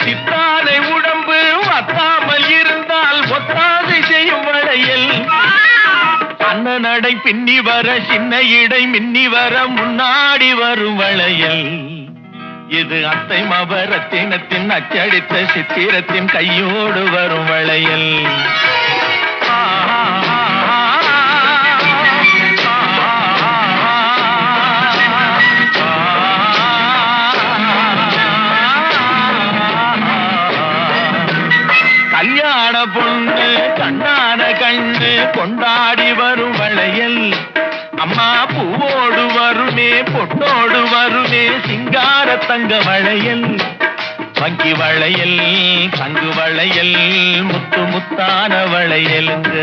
சித்தானை உடம்பு வத்தாமல் இருந்தால் ஒத்தாதை செய்யும் வளையல். அன்ன நடை பின்னி வர சின்ன இடை மின்னி வர முன்னாடி வரும் வளையல். இது அத்தை மபரத்தினத்தின் அச்சடித்த சித்திரத்தின் கையோடு வரும் வளையல். கல்யாண பொண்ணு கண்ணான கண்ணு கொண்டாடி வரும் வளையல். அம்மா பூவோடு வருமே பொட்டோடு வருமே சிங்கார தங்க வளையல். வங்கி வளையல் தங்கு வளையல் முத்து முத்தான வளையலுங்க.